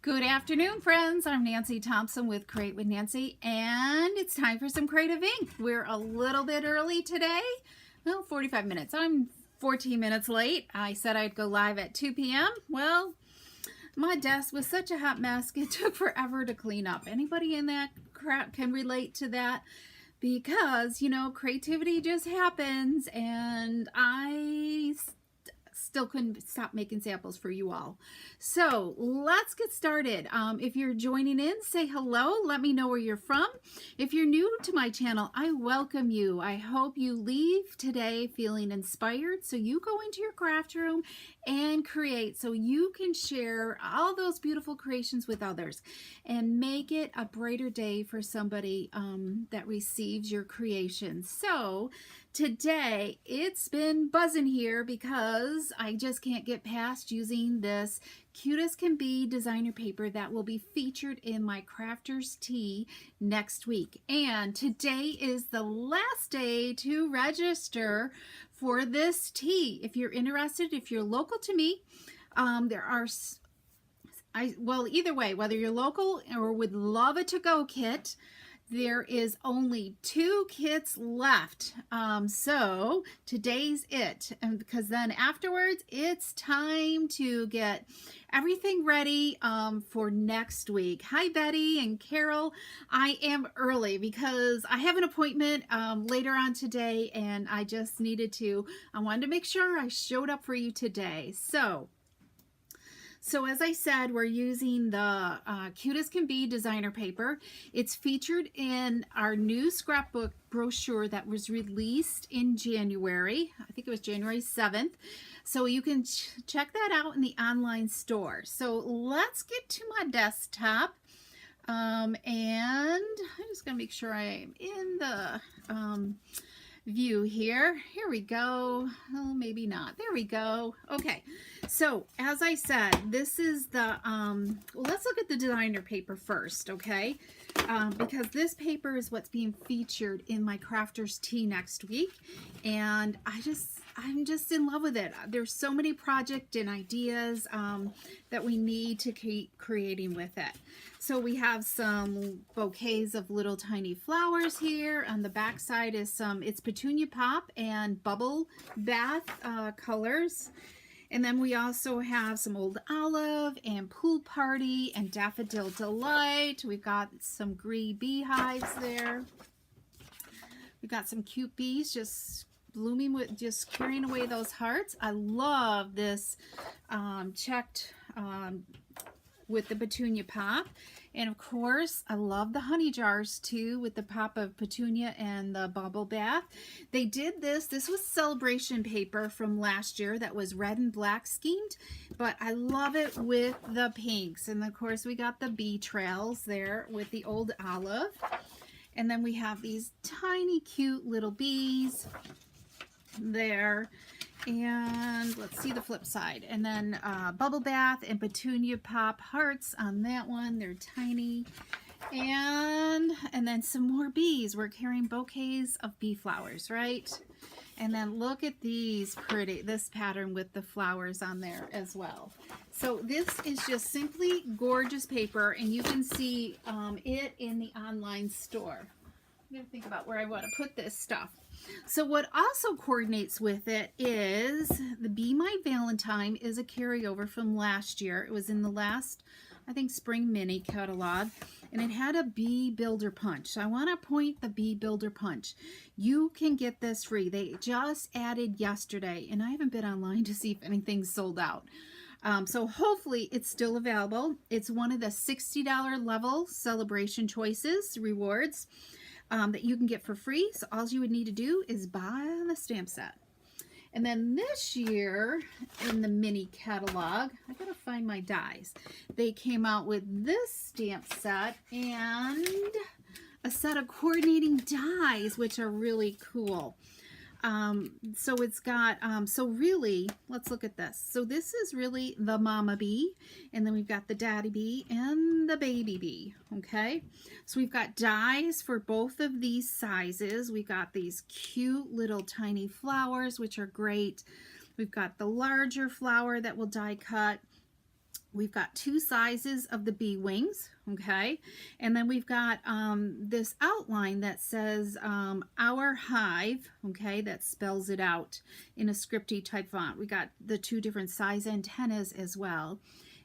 Good afternoon, friends. I'm Nancy Thompson with Create with Nancy, and it's time for some creative ink. We're a little bit early today. Well, 45 minutes. I'm 14 minutes late. I said I'd go live at 2 p.m. Well, my desk was such a hot mess. It took forever to clean up. Anybody in that crowd can relate to that? Because, you know, creativity just happens, and I still couldn't stop making samples for you all. So let's get started. If you're joining in, say hello. Let me know where you're from. If you're new to my channel, I welcome you. I hope you leave today feeling inspired so you go into your craft room and create so you can share all those beautiful creations with others and make it a brighter day for somebody that receives your creation. So today it's been buzzing here because I just can't get past using this cute as can be designer paper that will be featured in my Crafters Tea next week. And today is the last day to register for this tea. If you're interested, if you're local to me, there are well, either way, whether you're local or would love a to-go kit, there is only 2 kits left. So today's it. And because then afterwards, it's time to get everything ready for next week. Hi, Betty and Carol. I am early because I have an appointment later on today, and I just needed to, I wanted to make sure I showed up for you today. So as I said, we're using the Cute as Can Be designer paper. It's featured in our new scrapbook brochure that was released in January. I think it was January 7th. So you can check that out in the online store. So let's get to my desktop. And I'm just going to make sure I'm in the view here. Here we go. Oh, maybe not. There we go. Okay. So as I said, this is the, well, let's look at the designer paper first, okay? Because this paper is what's being featured in my Crafters Tea next week. And I'm just in love with it. There's so many projects and ideas that we need to keep creating with it. So we have some bouquets of little tiny flowers here. On the back side is it's Petunia Pop and Bubble Bath colors. And then we also have some Old Olive and Pool Party and Daffodil Delight. We've got some green beehives there. We've got some cute bees just blooming, with just carrying away those hearts. I love this checked with the Petunia Pop. And of course, I love the honey jars too with the pop of petunia and the bubble bath. They did this was celebration paper from last year that was red and black schemed, but I love it with the pinks. And of course, we got the bee trails there with the Old Olive. And then we have these tiny cute little bees there. And let's see the flip side. And then Bubble Bath and Petunia Pop hearts on that one. They're tiny. And then some more bees. We're carrying bouquets of bee flowers, right? And then look at these this pattern with the flowers on there as well. So this is just simply gorgeous paper, and you can see it in the online store. I'm going to think about where I want to put this stuff. So what also coordinates with it is the Be My Valentine is a carryover from last year. It was in the last, I think, spring mini catalog, and it had a bee builder punch. So I want to point the bee builder punch. You can get this free. They just added yesterday, and I haven't been online to see if anything's sold out. So hopefully it's still available. It's one of the $60 level celebration choices rewards that you can get for free. So all you would need to do is buy the stamp set. And then this year in the mini catalog, I gotta find my dies. They came out with this stamp set and a set of coordinating dies, which are really cool. So it's got, so really, let's look at this. So this is really the mama bee, and then we've got the daddy bee and the baby bee, okay? So we've got dies for both of these sizes. We've got these cute little tiny flowers, which are great. We've got the larger flower that will die cut. We've got 2 sizes of the bee wings, okay? And then we've got this outline that says our hive, okay? That spells it out in a scripty type font. We got the 2 different size antennas as well.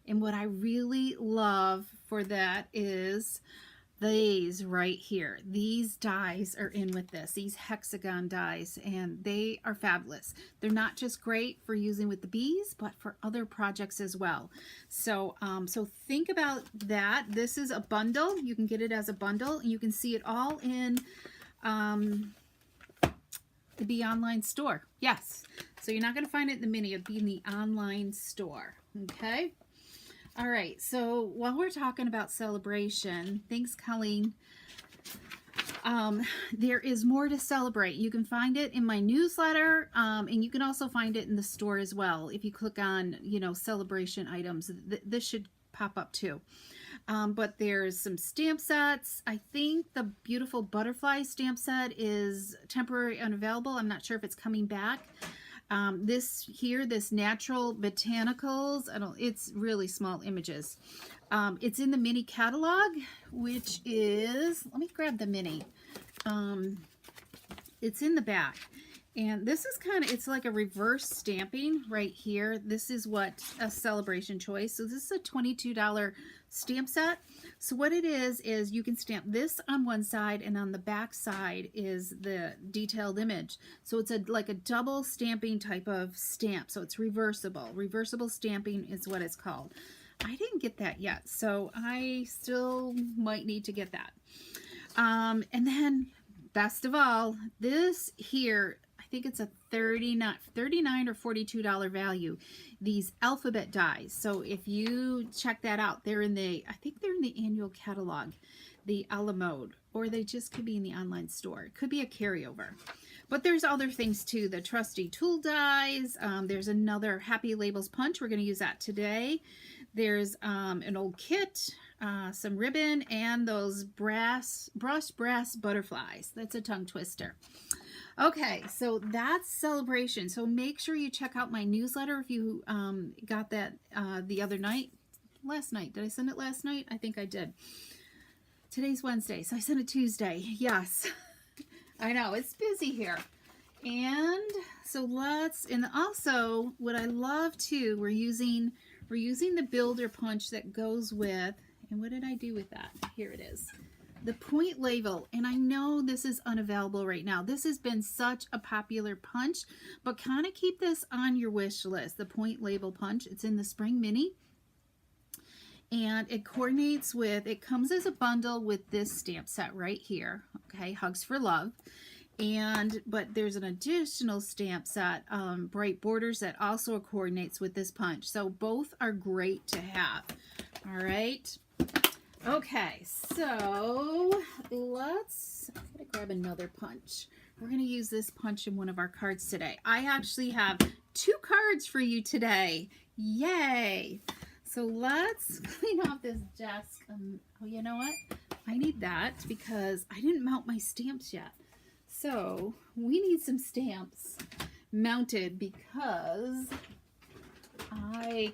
And what I really love for that is these right here. These dies are in with this, these hexagon dies, and they are fabulous. They're not just great for using with the bees, but for other projects as well. So so think about that. This is a bundle. You can get it as a bundle, and you can see it all in the Bee Online store. Yes. So you're not going to find it in the mini. It'll be in the online store. Okay. All right, so while we're talking about celebration, thanks, Colleen. There is more to celebrate. You can find it in my newsletter, and you can also find it in the store as well. If you click on, you know, celebration items, this should pop up too. But there's some stamp sets. I think the beautiful butterfly stamp set is temporarily unavailable. I'm not sure if it's coming back. This here, this natural botanicals, it's really small images. It's in the mini catalog, which is, let me grab the mini. It's in the back. And this is kind of, it's like a reverse stamping right here. This is what a celebration choice. So this is a $22 stamp set. So what it is you can stamp this on one side, and on the back side is the detailed image. So it's like a double stamping type of stamp. So it's reversible. Reversible stamping is what it's called. I didn't get that yet, so I still might need to get that. And then best of all, this here, I think it's a $39 or $42 value. These alphabet dies. So if you check that out, they're in the, I think they're in the annual catalog, the a la mode, or they just could be in the online store. It could be a carryover. But there's other things too. The trusty tool dies. There's another Happy Labels punch. We're going to use that today. There's an old kit, some ribbon, and those brushed brass butterflies. That's a tongue twister. Okay, so that's celebration. So make sure you check out my newsletter if you got that the other night. Last night. Did I send it last night? I think I did. Today's Wednesday, so I sent it Tuesday. Yes. I know, it's busy here. And so and also what I love too, we're using the builder punch that goes with, and what did I do with that? Here it is. The point label, and I know this is unavailable right now. This has been such a popular punch, but kind of keep this on your wish list. The point label punch, it's in the Spring Mini, and it coordinates with, it comes as a bundle with this stamp set right here, okay, Hugs for Love. But there's an additional stamp set, Bright Borders, that also coordinates with this punch. So both are great to have. All right. Okay, so I'm gonna grab another punch. We're gonna use this punch in one of our cards today. I actually have 2 cards for you today. Yay! So let's clean off this desk. Oh, you know what? I need that because I didn't mount my stamps yet. So we need some stamps mounted because I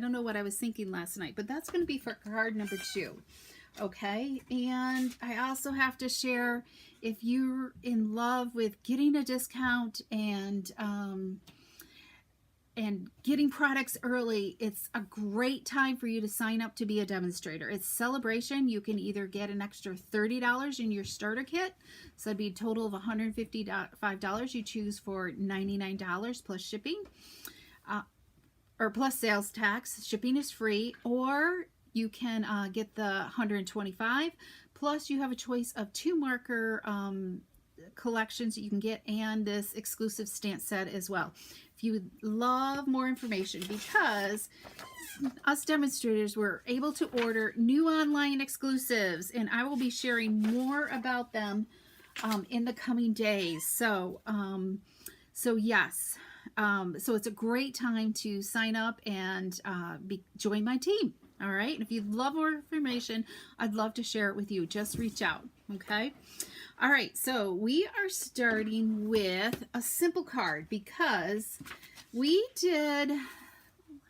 don't know what I was thinking last night, but that's going to be for card number 2. Okay. And I also have to share, if you're in love with getting a discount and getting products early, it's a great time for you to sign up to be a demonstrator. It's celebration. You can either get an extra $30 in your starter kit, so it'd be a total of $155. You choose for $99 plus shipping, or plus sales tax. Shipping is free, or you can get the $125. Plus, you have a choice of 2 marker collections that you can get, and this exclusive stamp set as well. If you would love more information, because us demonstrators were able to order new online exclusives, and I will be sharing more about them in the coming days. So yes, so it's a great time to sign up and join my team. All right. And if you'd love more information, I'd love to share it with you. Just reach out. Okay. All right. So we are starting with a simple card because we did,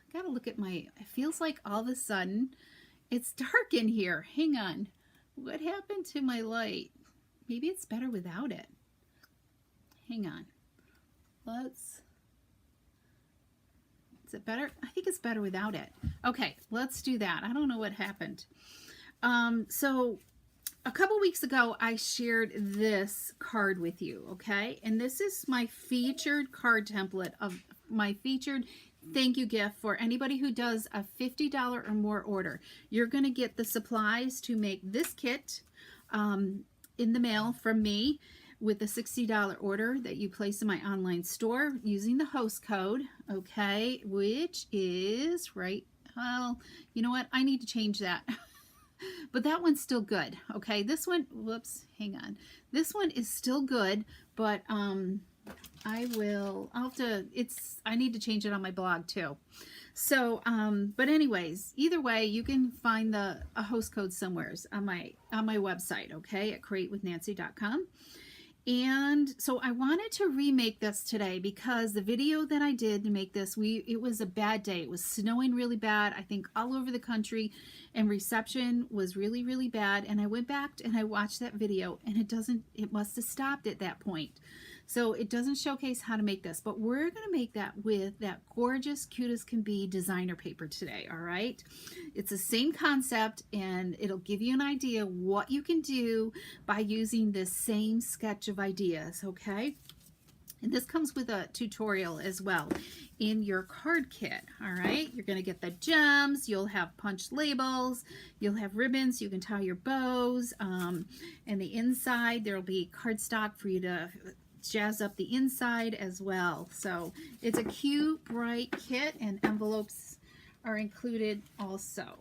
I gotta look at my, it feels like all of a sudden it's dark in here. Hang on. What happened to my light? Maybe it's better without it. Hang on. Is it better? I think it's better without it. Okay, let's do that. I don't know what happened. So a couple weeks ago, I shared this card with you, okay? And this is my featured card template of my featured thank you gift for anybody who does a $50 or more order. You're going to get the supplies to make this kit in the mail from me with a $60 order that you place in my online store using the host code, okay, which is right. Well, you know what? I need to change that. But that one's still good, okay? This one, whoops, hang on. This one is still good, but I need to change it on my blog too. So, but anyways, either way, you can find a host code somewhere on my website, okay, at createwithnancy.com. And so I wanted to remake this today because the video that I did to make this, it was a bad day. It was snowing really bad, I think all over the country, and reception was really, really bad. And I went back and I watched that video, and it must have stopped at that point. So it doesn't showcase how to make this, but we're going to make that with that gorgeous, cute as can be designer paper today, all right? It's the same concept, and it'll give you an idea what you can do by using this same sketch of ideas, okay? And this comes with a tutorial as well in your card kit, all right? You're going to get the gems, you'll have punch labels, you'll have ribbons, you can tie your bows, and the inside there'll be cardstock for you to jazz up the inside as well. So it's a cute, bright kit, and envelopes are included also.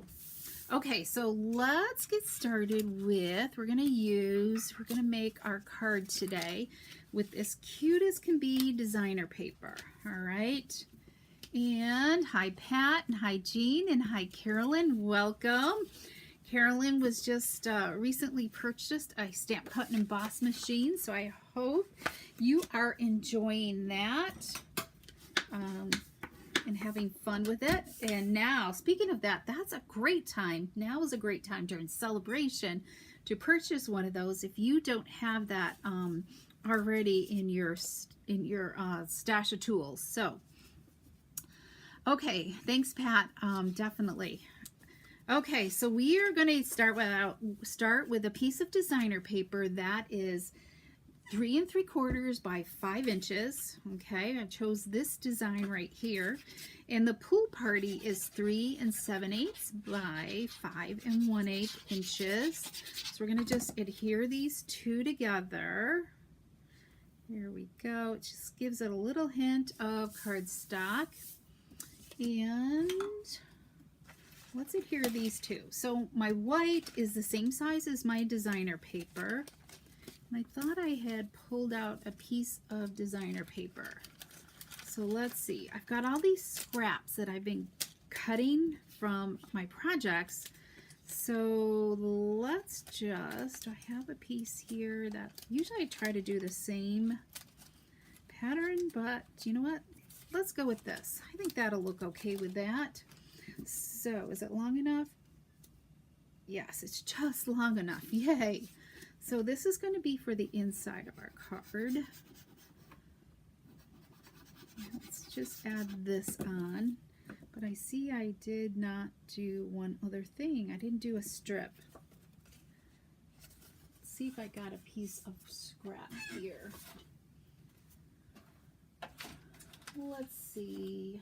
Okay, so let's get started with, we're going to make our card today with this cute as can be designer paper. All right. And hi Pat, and hi Jean, and hi Carolyn. Welcome. Carolyn was just recently purchased a stamp cut and emboss machine, so I hope you are enjoying that and having fun with it. And now, speaking of that, that's a great time. Now is a great time during celebration to purchase one of those if you don't have that already in your stash of tools. So, okay, thanks Pat. Definitely. Okay, so we are going to start with a piece of designer paper that is 3 3/4 by 5 inches. Okay, I chose this design right here, and the pool party is 3 7/8 by 5 1/8 inches. So we're going to just adhere these two together. There we go. It just gives it a little hint of cardstock. And let's adhere these two. So my white is the same size as my designer paper. And I thought I had pulled out a piece of designer paper. So let's see. I've got all these scraps that I've been cutting from my projects. So let's just, I have a piece here that usually I try to do the same pattern, but you know what? Let's go with this. I think that'll look okay with that. So is it long enough? Yes, it's just long enough. Yay. So this is going to be for the inside of our card. Let's just add this on. But I see I did not do one other thing. I didn't do a strip. Let's see if I got a piece of scrap here. Let's see.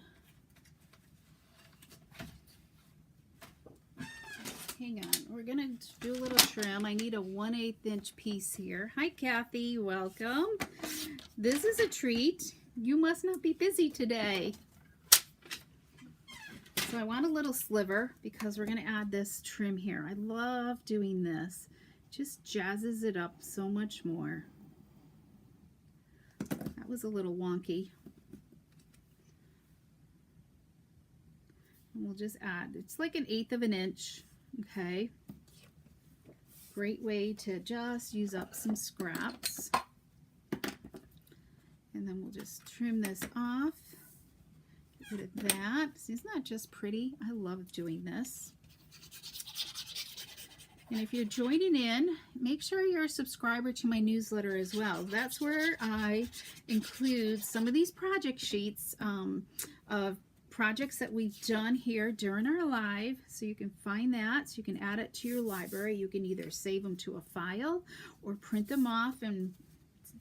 Hang on, we're gonna do a little trim. I need a 1/8 inch piece here. Hi Kathy, welcome. This is a treat. You must not be busy today. So I want a little sliver because we're gonna add this trim here. I love doing this. Just jazzes it up so much more. That was a little wonky. And we'll just add, it's like 1/8 of an inch. Okay, great way to just use up some scraps. And then we'll just trim this off, get rid of that. Isn't that just pretty? I love doing this. And if you're joining in, make sure you're a subscriber to my newsletter as well. That's where I include some of these project sheets of projects that we've done here during our live. So you can find that, so you can add it to your library. You can either save them to a file or print them off and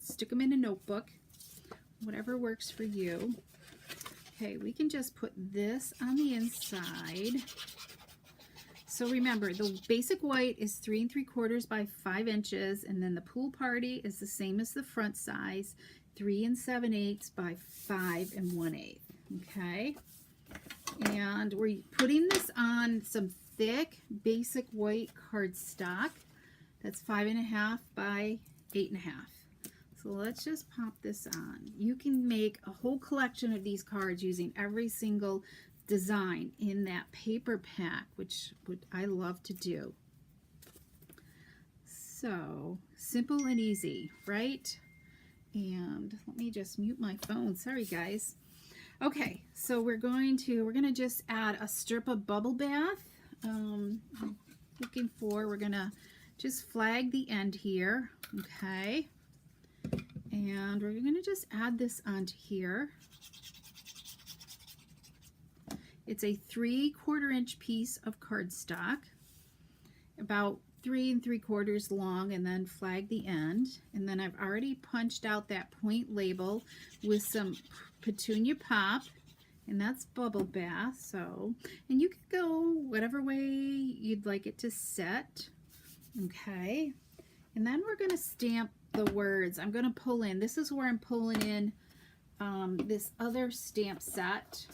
stick them in a notebook, whatever works for you. Okay, we can just put this on the inside. So remember, the basic white is 3 3/4 by 5 inches, and then the pool party is the same as the front size, 3 7/8 by 5 1/8. Okay, and we're putting this on some thick basic white cardstock. That's 5 1/2 by 8 1/2. So let's just pop this on. You can make a whole collection of these cards using every single design in that paper pack, which I love to do. So simple and easy, right? And let me just mute my phone. Sorry, guys. Okay, so we're gonna just add a strip of bubble bath. We're gonna just flag the end here, okay? And we're gonna just add this onto here. It's a 3/4 inch piece of cardstock, about 3 3/4 long, and then flag the end. And then I've already punched out that point label with some petunia pop, and that's bubble bath. So, and you could go whatever way you'd like it to set. Okay, and then we're going to stamp the words. I'm going to pull in, this is where I'm pulling in this other stamp set.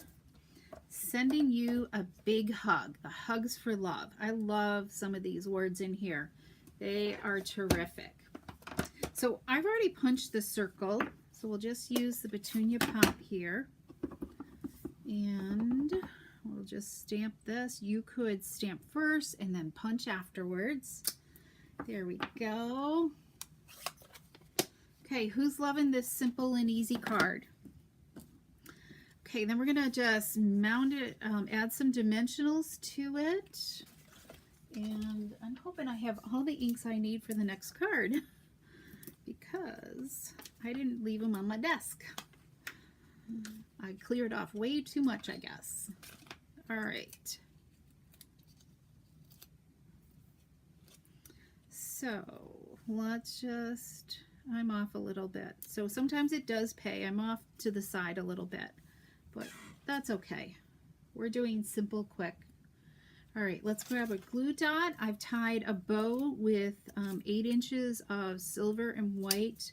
Sending you a big hug, the hugs for love. I love some of these words in here. They are terrific. So I've already punched the circle, so we'll just use the petunia pop here. And we'll just stamp this. You could stamp first and then punch afterwards. There we go. Okay, who's loving this simple and easy card? Okay, then we're gonna just mount it, add some dimensionals to it. And I'm hoping I have all the inks I need for the next card because I didn't leave them on my desk. I cleared off way too much, I guess. All right. So let's just, I'm off a little bit. So sometimes it does pay. I'm off to the side a little bit, but that's okay. We're doing simple, quick. All right, let's grab a glue dot. I've tied a bow with 8 inches of silver and white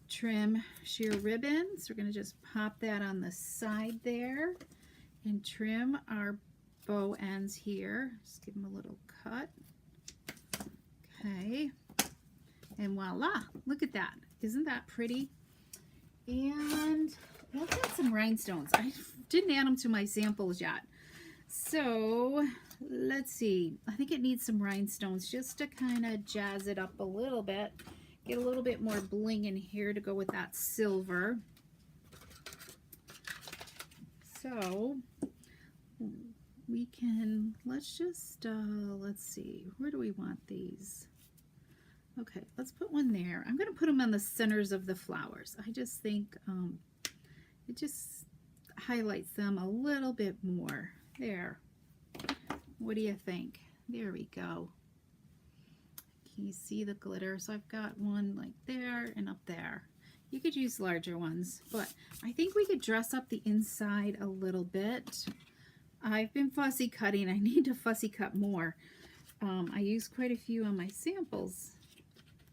trim sheer ribbon. So we're gonna just pop that on the side there and trim our bow ends here. Just give them a little cut. Okay, and voila, look at that. Isn't that pretty? And let's add some rhinestones. I didn't add them to my samples yet. So let's see. I think it needs some rhinestones just to kind of jazz it up a little bit. Get a little bit more bling in here to go with that silver. So we can, let's just, let's see. Where do we want these? Okay, let's put one there. I'm going to put them on the centers of the flowers. I just think it just highlights them a little bit more. There. What do you think? There we go. Can you see the glitter? So I've got one like there and up there. You could use larger ones, but I think we could dress up the inside a little bit. I've been fussy cutting. I need to fussy cut more. I used quite a few on my samples.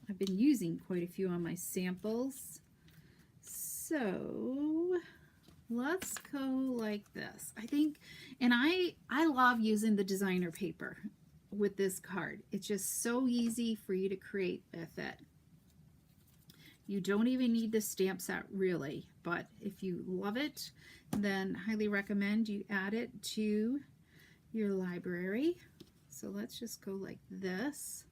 I've been using quite a few on my samples. So let's go like this. I think, and I love using the designer paper with this card. It's just so easy for you to create with it. You don't even need the stamp set really, but if you love it, then highly recommend you add it to your library. So let's just go like this.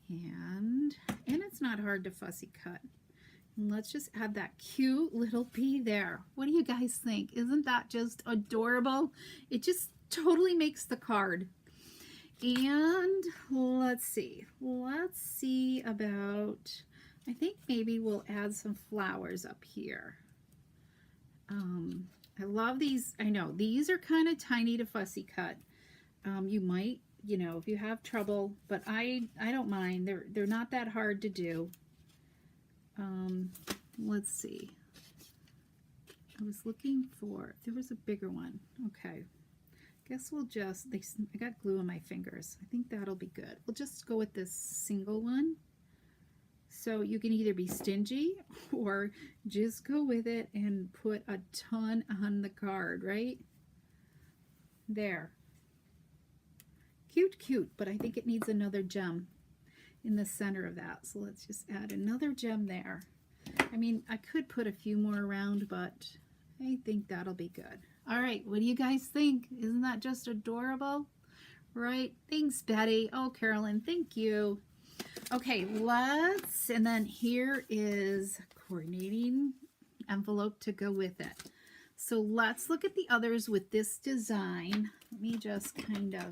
And it's not hard to fussy cut. And let's just add that cute little bee there. What do you guys think? Isn't that just adorable? It just totally makes the card. And let's see about, I think maybe we'll add some flowers up here. I love these. I know these are kind of tiny to fussy cut. You might, you know, if you have trouble, but I don't mind. They're not that hard to do. Let's see. I was looking for, there was a bigger one. Okay. Guess we'll just, I got glue on my fingers. I think that'll be good. We'll just go with this single one. So you can either be stingy or just go with it and put a ton on the card, right? There. Cute, cute, but I think it needs another gem in the center of that. So let's just add another gem there. I mean, I could put a few more around, but I think that'll be good. All right, what do you guys think? Isn't that just adorable? Right? Thanks, Betty. Oh, Carolyn, thank you. Okay, and then here is coordinating envelope to go with it. So let's look at the others with this design. Let me just kind of,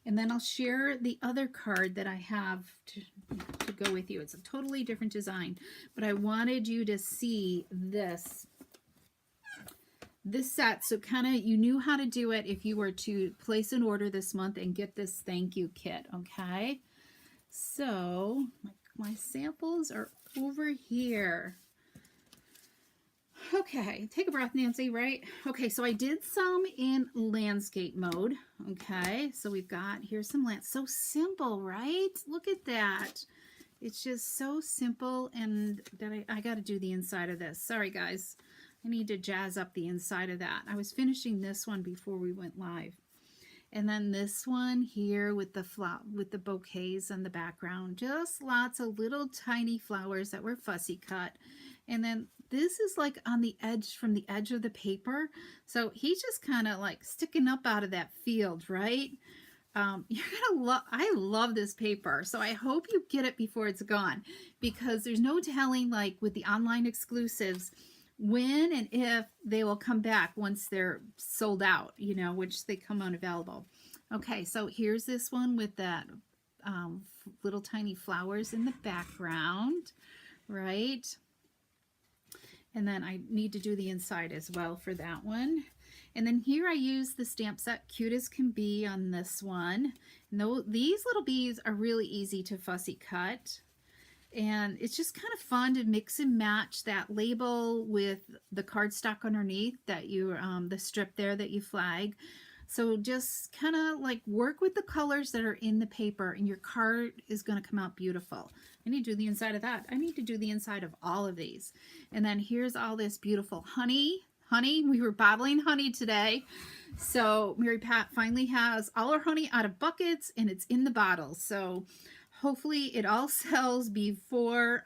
and then I'll share the other card that I have to go with you. It's a totally different design, but I wanted you to see this set, so kind of you knew how to do it if you were to place an order this month and get this thank you kit. Okay, so my samples are over here. Okay, take a breath, Nancy, right? Okay, so I did some in landscape mode. Okay, so we've got, here's some land, so simple, right? Look at that. It's just so simple, and that I got to do the inside of this. Sorry, guys. I need to jazz up the inside of that. I was finishing this one before we went live. And then this one here with the bouquets in the background. Just lots of little tiny flowers that were fussy cut. And then this is like on the edge, from the edge of the paper. So he's just kind of like sticking up out of that field, right? You're gonna love, I love this paper. So I hope you get it before it's gone, because there's no telling, like with the online exclusives, when and if they will come back once they're sold out, you know, which they come unavailable. Okay, so here's this one with that little tiny flowers in the background, right? And then I need to do the inside as well for that one. And then here I use the stamp set Cute as Can Be on this one. And these little bees are really easy to fussy cut. And it's just kind of fun to mix and match that label with the cardstock underneath that you, the strip there that you flag. So just kind of like work with the colors that are in the paper, and your card is going to come out beautiful. I need to do the inside of that. I need to do the inside of all of these. And then here's all this beautiful honey. We were bottling honey today. So Mary Pat finally has all her honey out of buckets, and it's in the bottles. So hopefully it all sells before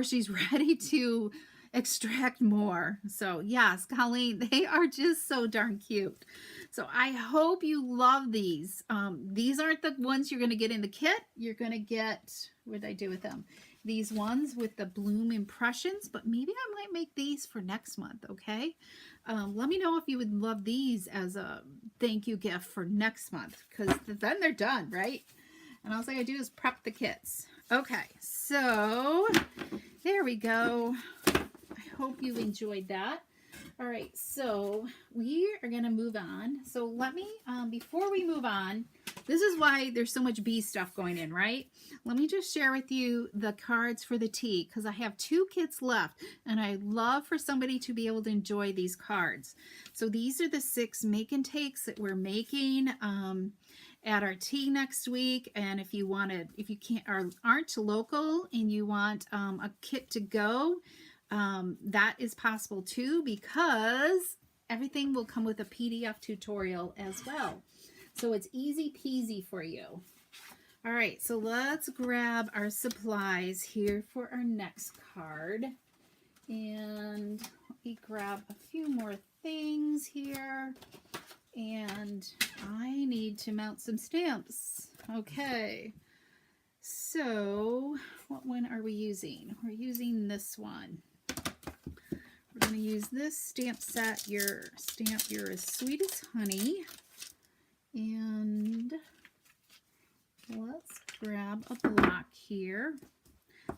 she's ready to extract more. So yes, Colleen, they are just so darn cute. So I hope you love these. These aren't the ones you're going to get in the kit. You're going to get, what did I do with them? These ones with the bloom impressions, but maybe I might make these for next month, okay? Let me know if you would love these as a thank you gift for next month, because then they're done, right? And all I gotta do is prep the kits. Okay, so there we go. I hope you enjoyed that. All right, so we are gonna move on. So let me, before we move on, this is why there's so much bee stuff going in, right? Let me just share with you the cards for the tea, because I have 2 kits left, and I'd love for somebody to be able to enjoy these cards. So these are the 6 make and takes that we're making at our tea next week. And if you wanted, if you can't or aren't local and you want a kit to go, that is possible too, because everything will come with a PDF tutorial as well. So it's easy peasy for you. All right, so let's grab our supplies here for our next card. And let me grab a few more things here. And I need to mount some stamps. Okay, So what one are we using? We're using this one. We're going to use this stamp set, your stamp, You're as Sweet as Honey. And let's grab a block here.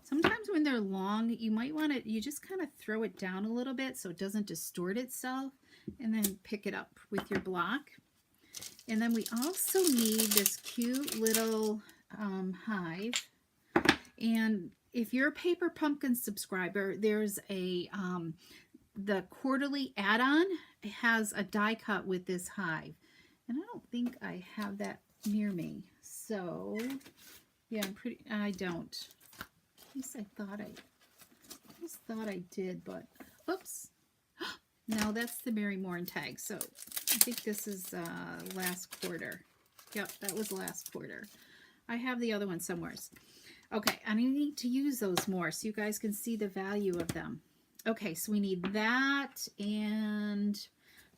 Sometimes when they're long, you might want to, you just kind of throw it down a little bit so it doesn't distort itself, and then pick it up with your block. And then we also need this cute little hive. And if you're a Paper Pumpkin subscriber, there's a the quarterly add-on has a die cut with this hive, and I don't think I have that near me. So yeah, I don't. At least I just thought I did, but oops. No, that's the Mary Morin tag. So I think this is last quarter. Yep, that was last quarter. I have the other one somewhere. Okay, I need to use those more so you guys can see the value of them. Okay, so we need that, and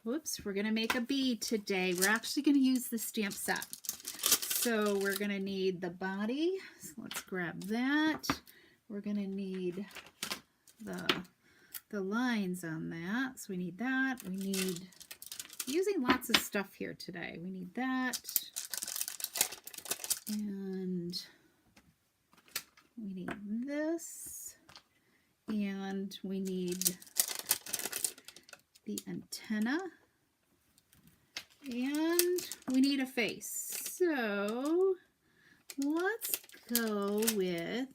whoops, we're going to make a bead today. We're actually going to use the stamp set. So we're going to need the body. So let's grab that. We're going to need the lines on that. So we need that. We need, using lots of stuff here today. We need that. And we need this. And we need the antenna. And we need a face. So let's go with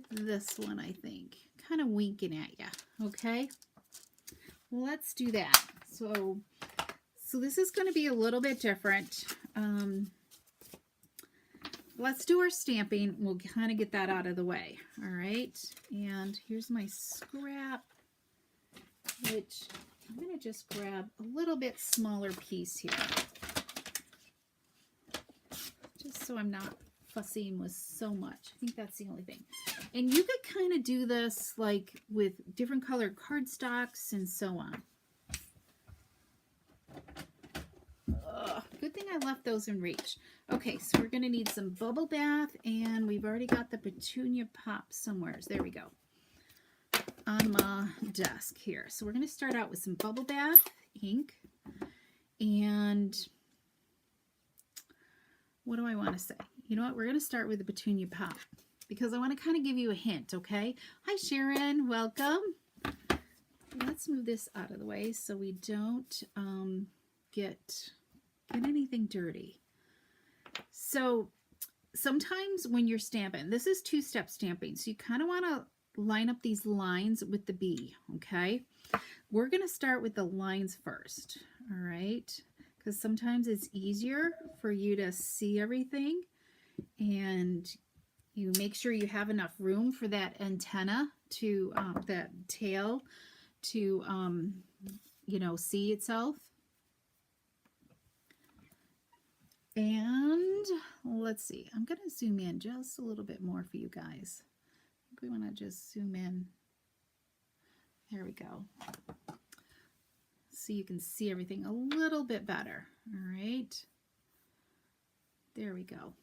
this one, I think. Kind of winking at you, okay? Let's do that. So this is going to be a little bit different. Let's do our stamping. We'll kind of get that out of the way, all right? And here's my scrap, which I'm going to just grab a little bit smaller piece here, just so I'm not fussing with so much. I think that's the only thing. And you could kind of do this like with different colored cardstocks and so on. Good thing I left those in reach. Okay, so we're going to need some bubble bath, and we've already got the petunia pop somewhere. There we go. On my desk here. So we're going to start out with some bubble bath ink. And what do I want to say? You know what? We're going to start with the petunia pop because I want to kind of give you a hint, okay? Hi, Sharon. Welcome. Let's move this out of the way so we don't get anything dirty. So sometimes when you're stamping, this is two-step stamping, so you kind of want to line up these lines with the bee, okay? We're going to start with the lines first, all right? Because sometimes it's easier for you to see everything, and you make sure you have enough room for that antenna to, that tail to, you know, see itself. And let's see, I'm going to zoom in just a little bit more for you guys. I think we want to just zoom in. There we go. So you can see everything a little bit better. All right. There we go.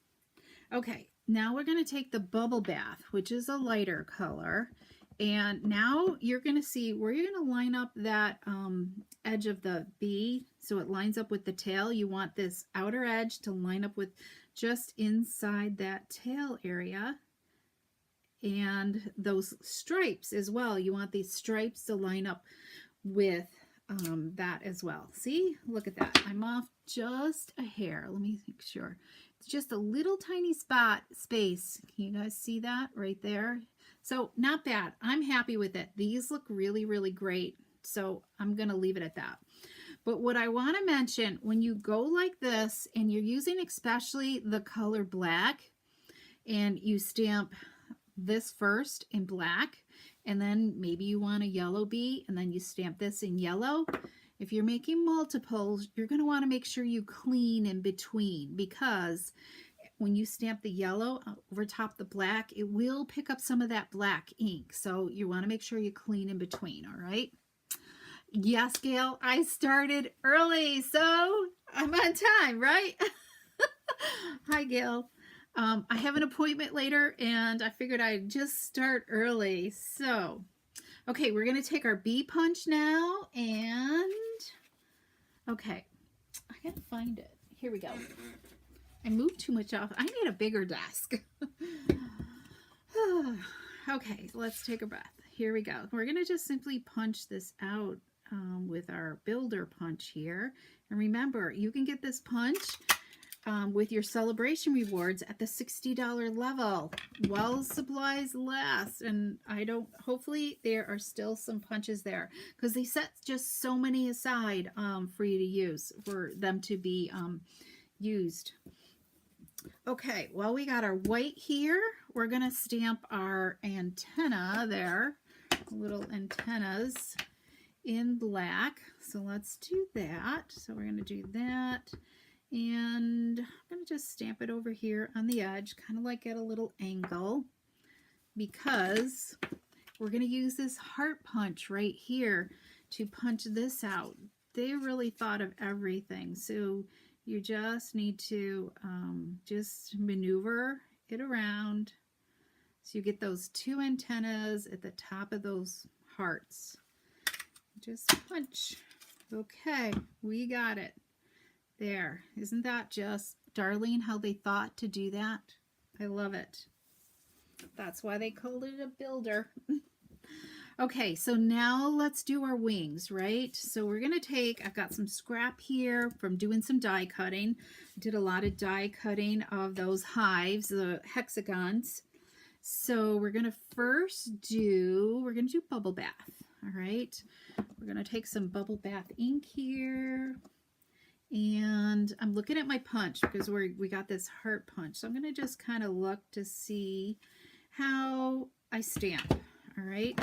Okay, now we're going to take the bubble bath, which is a lighter color. And now you're going to see where you're going to line up that edge of the bee so it lines up with the tail. You want this outer edge to line up with just inside that tail area. And those stripes as well. You want these stripes to line up with that as well. See, look at that. I'm off just a hair. Let me make sure. It's just a little tiny space. Can you guys see that right there? So not bad. I'm happy with it. These look really, really great. So I'm going to leave it at that. But what I want to mention, when you go like this and you're using especially the color black, and you stamp this first in black, and then maybe you want a yellow bee, and then you stamp this in yellow. If you're making multiples, you're going to want to make sure you clean in between, because when you stamp the yellow over top the black, it will pick up some of that black ink. So you want to make sure you clean in between, all right? Yes, Gail, I started early, so I'm on time, right? Hi, Gail. I have an appointment later, and I figured I'd just start early. So, okay, we're going to take our bee punch now, and okay, I gotta find it. Here we go. I moved too much off. I need a bigger desk. Okay, let's take a breath. Here we go. We're going to just simply punch this out with our builder punch here. And remember, you can get this punch with your celebration rewards at the $60 level while supplies last. And hopefully there are still some punches there, because they set just so many aside for you to use, for them to be used. Okay, well, we got our white here. We're going to stamp our antenna there, little antennas in black. So let's do that. So we're going to do that. And I'm going to just stamp it over here on the edge, kind of like at a little angle, because we're going to use this heart punch right here to punch this out. They really thought of everything. So you just need to just maneuver it around so you get those two antennas at the top of those hearts. Just punch. Okay, we got it. There. Isn't that just darling how they thought to do that? I love it. That's why they called it a builder. Okay, so now let's do our wings, right? So we're going to take, I've got some scrap here from doing some die cutting. I did a lot of die cutting of those hives, the hexagons. So we're going to first do, bubble bath, all right? We're going to take some bubble bath ink here. And I'm looking at my punch because we got this heart punch. So I'm going to just kind of look to see how I stamp, all right?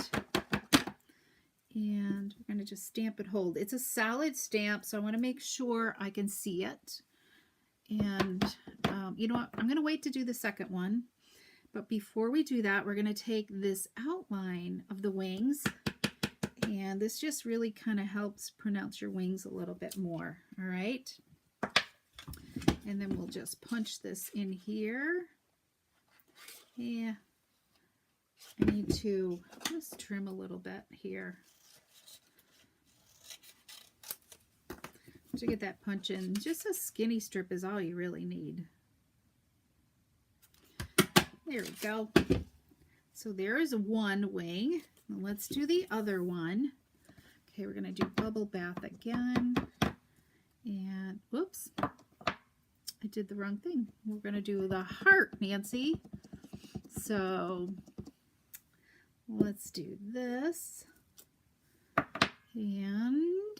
And we're going to just stamp and hold. It's a solid stamp, so I want to make sure I can see it. And you know what? I'm going to wait to do the second one. But before we do that, we're going to take this outline of the wings. And this just really kind of helps pronounce your wings a little bit more. All right. And then we'll just punch this in here. Yeah. I need to just trim a little bit here to get that punch in. Just a skinny strip is all you really need. There we go. So there is one wing. Let's do the other one. Okay, we're going to do bubble bath again. And whoops, I did the wrong thing. We're going to do the heart, Nancy. So let's do this. And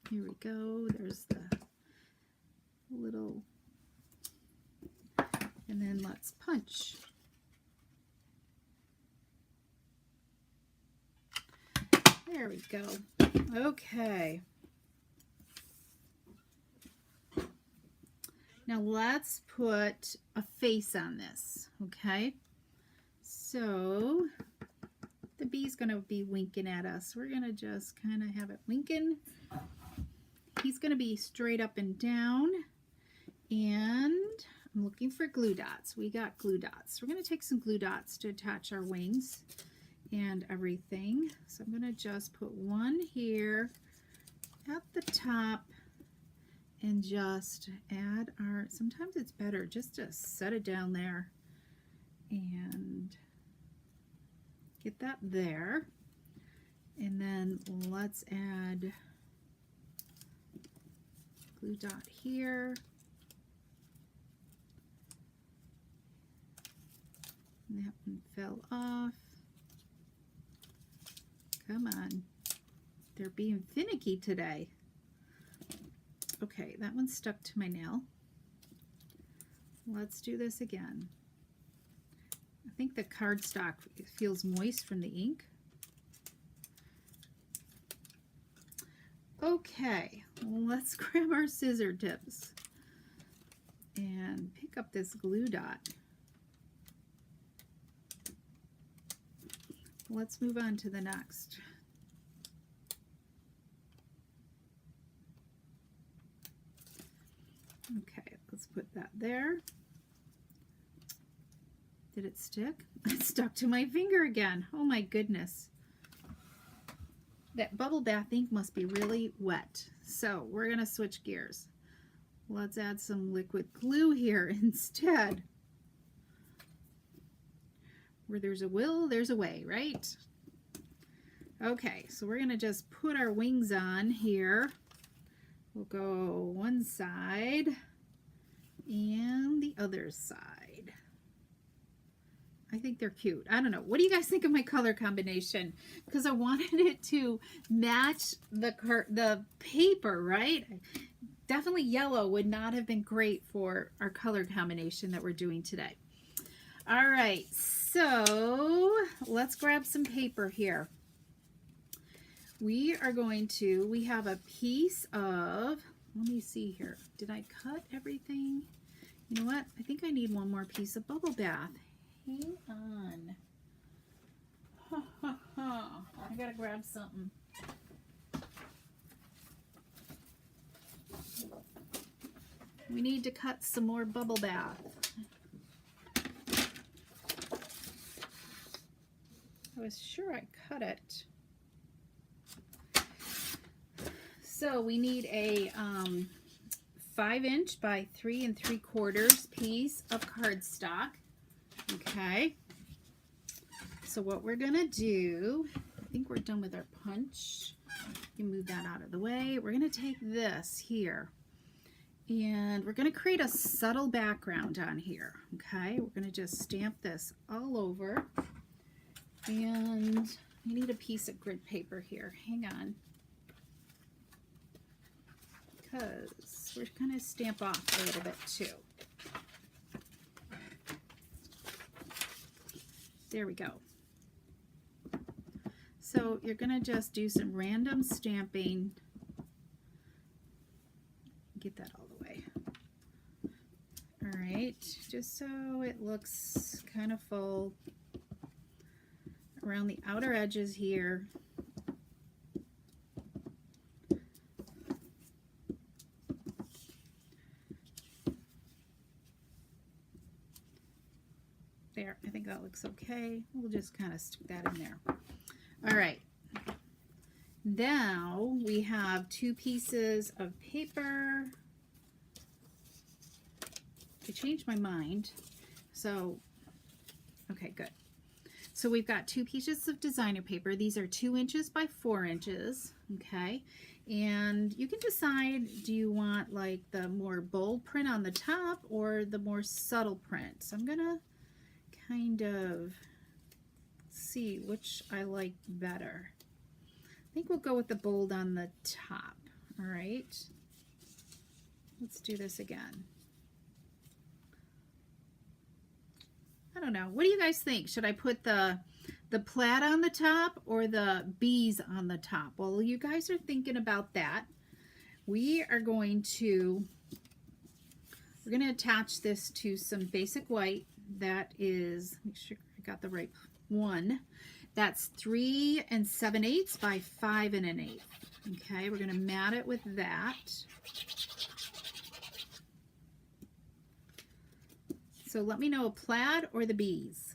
here we go. There's the little, and then let's punch. There we go. Okay. Now let's put a face on this, okay? So the bee's going to be winking at us. We're going to just kind of have it winking. He's going to be straight up and down. And I'm looking for glue dots. We got glue dots. We're going to take some glue dots to attach our wings and everything. So I'm going to just put one here at the top and just add our, sometimes it's better just to set it down there and get that there. And then let's add glue dot here. And that one fell off. Come on. They're being finicky today. Okay, that one stuck to my nail. Let's do this again. I think the cardstock feels moist from the ink. Okay, let's grab our scissor tips and pick up this glue dot. Let's move on to the next. Okay, let's put that there. Did it stick? It stuck to my finger again. Oh my goodness. That bubble bath ink must be really wet. So we're going to switch gears. Let's add some liquid glue here instead. Where there's a will, there's a way, right? Okay, so we're going to just put our wings on here. We'll go one side and the other side. I think they're cute. I don't know. What do you guys think of my color combination? Because I wanted it to match the paper, right? Definitely yellow would not have been great for our color combination that we're doing today. All right, so let's grab some paper here. We are going to, we have a piece of, let me see here. Did I cut everything? You know what? I think I need one more piece of bubble bath. Hang on. I gotta grab something. We need to cut some more bubble bath. I was sure I cut it. So we need a 5" by 3 3/4 piece of cardstock. Okay. So what we're gonna do, I think we're done with our punch. You move that out of the way. We're gonna take this here and we're gonna create a subtle background on here. Okay, we're gonna just stamp this all over, and we need a piece of grid paper here. Hang on, because we're gonna stamp off a little bit too. There we go. So you're gonna just do some random stamping. Get that all the way. All right, just so it looks kind of full around the outer edges here. There, I think that looks okay. We'll just kind of stick that in there. All right. Now we have 2 pieces of paper. I changed my mind. So, okay, good. So we've got 2 pieces of designer paper. These are 2" by 4". Okay. And you can decide, do you want like the more bold print on the top or the more subtle print? So I'm gonna kind of see which I like better. I think we'll go with the bold on the top. All right, let's do this again. I don't know. What do you guys think? Should I put the plaid on the top or the bees on the top? Well, you guys are thinking about that. We're going to attach this to some basic white. That is, make sure I got the right one. That's 3 7/8 by 5 1/8. Okay, we're going to mat it with that. So let me know, a plaid or the bees.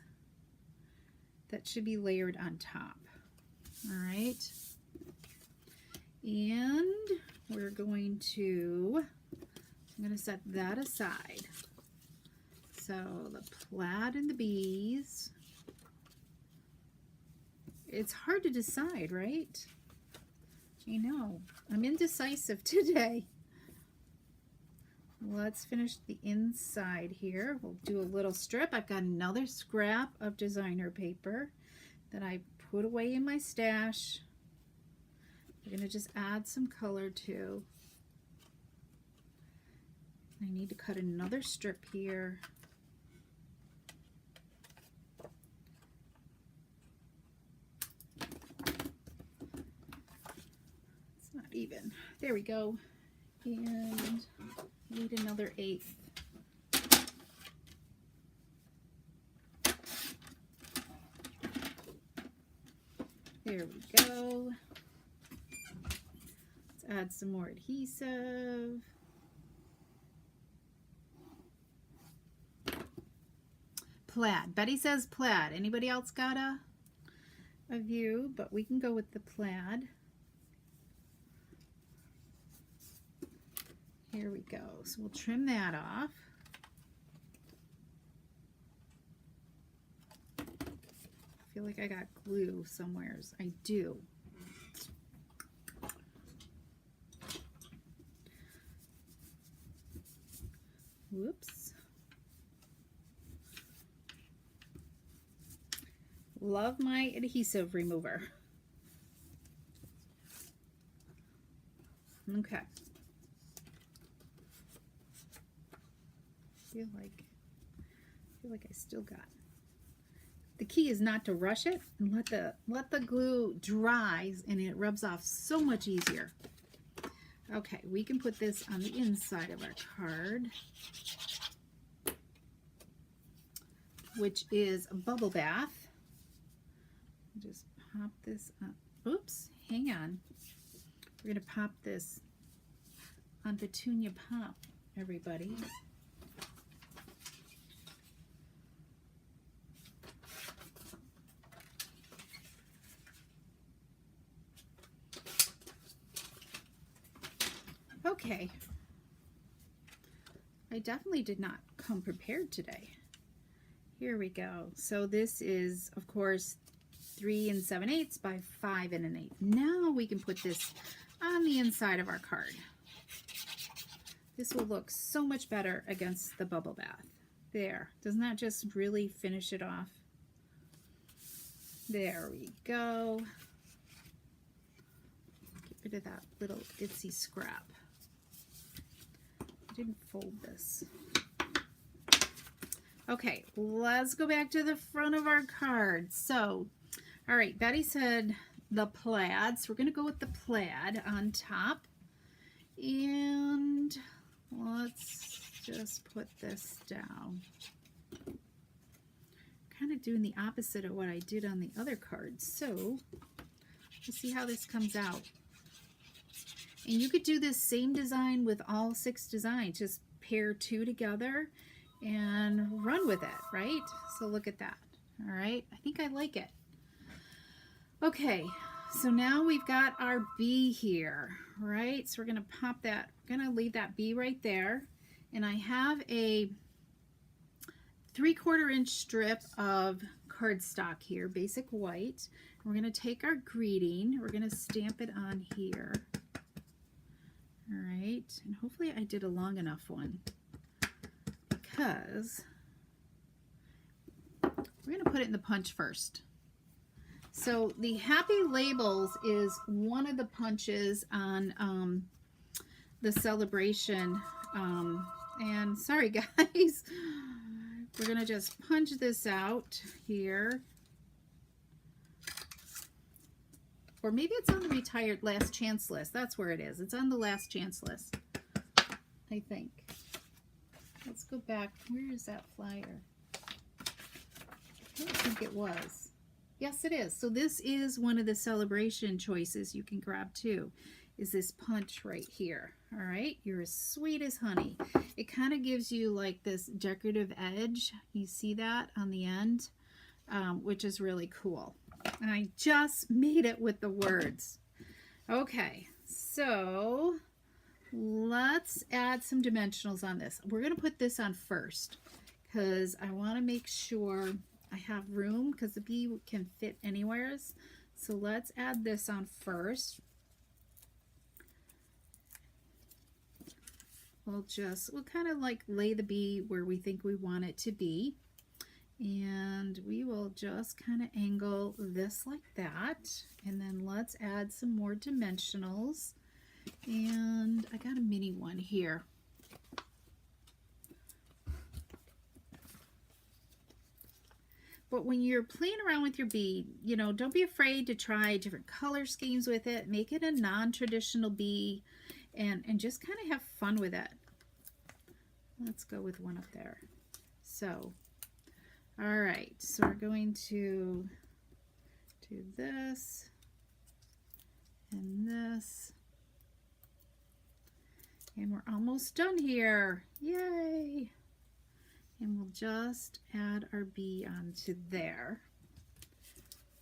That should be layered on top. All right. And we're going to, I'm going to set that aside. So the plaid and the bees. It's hard to decide, right? I know. I'm indecisive today. Let's finish the inside here. We'll do a little strip. I've got another scrap of designer paper that I put away in my stash. We're going to just add some color to. I need to cut another strip here. Even. There we go. And need another 1/8. There we go. Let's add some more adhesive. plaid. Betty says plaid. Anybody else got a view? But we can go with the plaid. Here we go. So we'll trim that off. I feel like I got glue somewheres. I do. Whoops. Love my adhesive remover. Okay. I feel like I still got. The key is not to rush it and let the glue dry, and it rubs off so much easier. Okay, we can put this on the inside of our card, which is a bubble bath. Just pop this up. Oops, hang on. We're going to pop this on Petunia Pop, everybody. Okay. I definitely did not come prepared today. Here we go. So this is, of course, 3 7/8 by 5 1/8. Now we can put this on the inside of our card. This will look so much better against the bubble bath. There. Doesn't that just really finish it off? There we go. Get rid of that little itsy scrap. I didn't fold this. Okay, let's go back to the front of our card. So, all right, Betty said the plaid, so we're going to go with the plaid on top. And let's just put this down. Kind of doing the opposite of what I did on the other cards. So, let's see how this comes out. And you could do this same design with all 6 designs. Just pair 2 together and run with it, right? So look at that. All right, I think I like it. Okay, so now we've got our bee here, right? So we're gonna pop that, we're gonna leave that bee right there. And I have a 3/4 inch strip of cardstock here, basic white. We're gonna take our greeting, we're gonna stamp it on here. All right, and hopefully I did a long enough one, because we're going to put it in the punch first. So the Happy Labels is one of the punches on the celebration. And sorry guys, we're going to just punch this out here. Or maybe it's on the retired last chance list. That's where it is. It's on the last chance list, I think. Let's go back. Where is that flyer? I don't think it was. Yes, it is. So this is one of the celebration choices you can grab too, is this punch right here. All right, you're as sweet as honey. It kind of gives you like this decorative edge. You see that on the end, which is really cool. And I just made it with the words. Okay, so let's add some dimensionals on this. We're going to put this on first because I want to make sure I have room, because the bee can fit anywhere. So let's add this on first. We'll kind of like lay the bee where we think we want it to be. And we will just kind of angle this like that. And then let's add some more dimensionals. And I got a mini one here. But when you're playing around with your bee, you know, don't be afraid to try different color schemes with it. Make it a non-traditional bee and just kind of have fun with it. Let's go with one up there. So, all right, so we're going to do this and this. And we're almost done here. Yay! And we'll just add our bee onto there.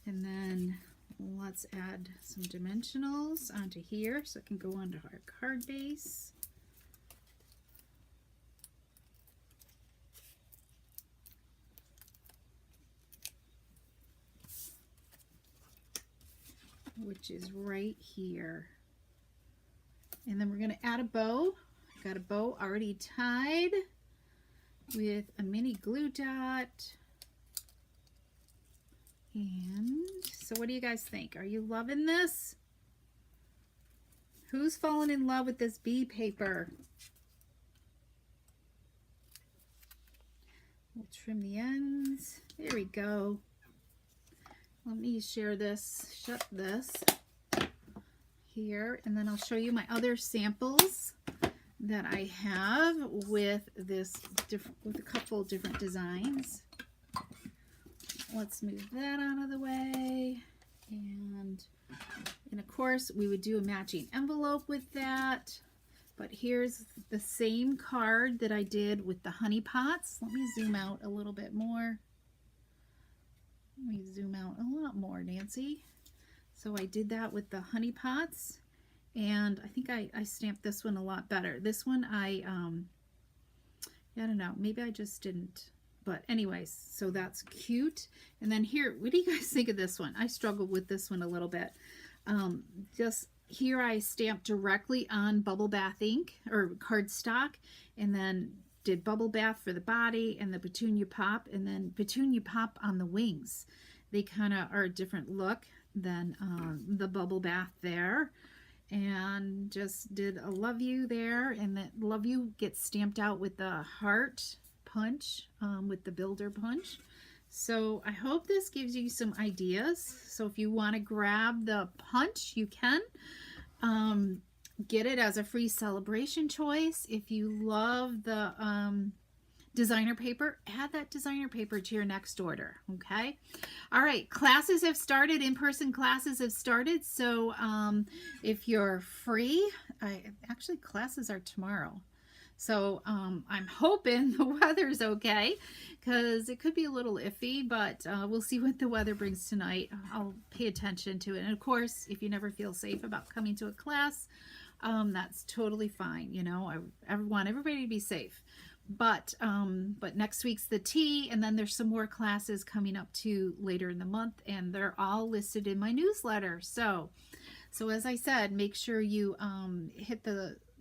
And then let's add some dimensionals onto here so it can go onto our card base. Which is right here. And then we're going to add a bow. I've got a bow already tied with a mini glue dot. And so what do you guys think? Are you loving this? Who's fallen in love with this bee paper? We'll trim the ends. There we go. Let me share this, shut this here, and then I'll show you my other samples that I have with this with a couple different designs. Let's move that out of the way, and of course we would do a matching envelope with that. But here's the same card that I did with the honey pots. Let me zoom out a little bit more. Let me zoom out a lot more, Nancy. So I did that with the honey pots, and I think I stamped this one a lot better. This one I don't know, maybe I just didn't. But anyways, so that's cute. And then here, what do you guys think of this one? I struggled with this one a little bit. Just here I stamped directly on bubble bath ink or cardstock, and then did bubble bath for the body and the petunia pop, and then petunia pop on the wings. They kind of are a different look than the bubble bath there. And just did a love you there, and that love you gets stamped out with the heart punch, with the builder punch. So I hope this gives you some ideas. So if you want to grab the punch, you can. Get it as a free celebration choice. If you love the designer paper, add that designer paper to your next order. Okay. All right. Classes have started. In-person classes have started. So if you're free, actually classes are tomorrow. So I'm hoping the weather's okay, because it could be a little iffy, but we'll see what the weather brings tonight. I'll pay attention to it. And of course, if you never feel safe about coming to a class, that's totally fine. You know, I want everybody to be safe. But next week's the tea, and then there's some more classes coming up too later in the month, and they're all listed in my newsletter. So as I said, make sure you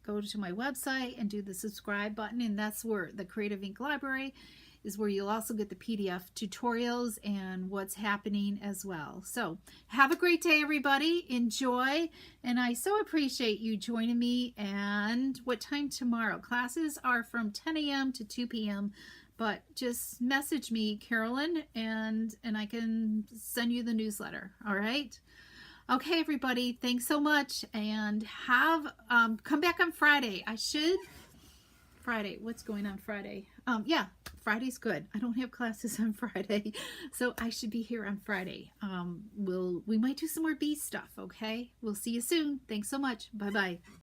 go to my website and do the subscribe button, and that's where the Creative Ink Library is, where you'll also get the PDF tutorials and what's happening as well. So have a great day, everybody. Enjoy, and I so appreciate you joining me. And what time tomorrow? Classes are from 10 a.m. to 2 p.m. But just message me, Carolyn, and I can send you the newsletter. All right. Okay, everybody, thanks so much, and come back on Friday. Friday, what's going on Friday? Yeah, Friday's good. I don't have classes on Friday, so I should be here on Friday. We might do some more bee stuff, okay? We'll see you soon. Thanks so much. Bye-bye.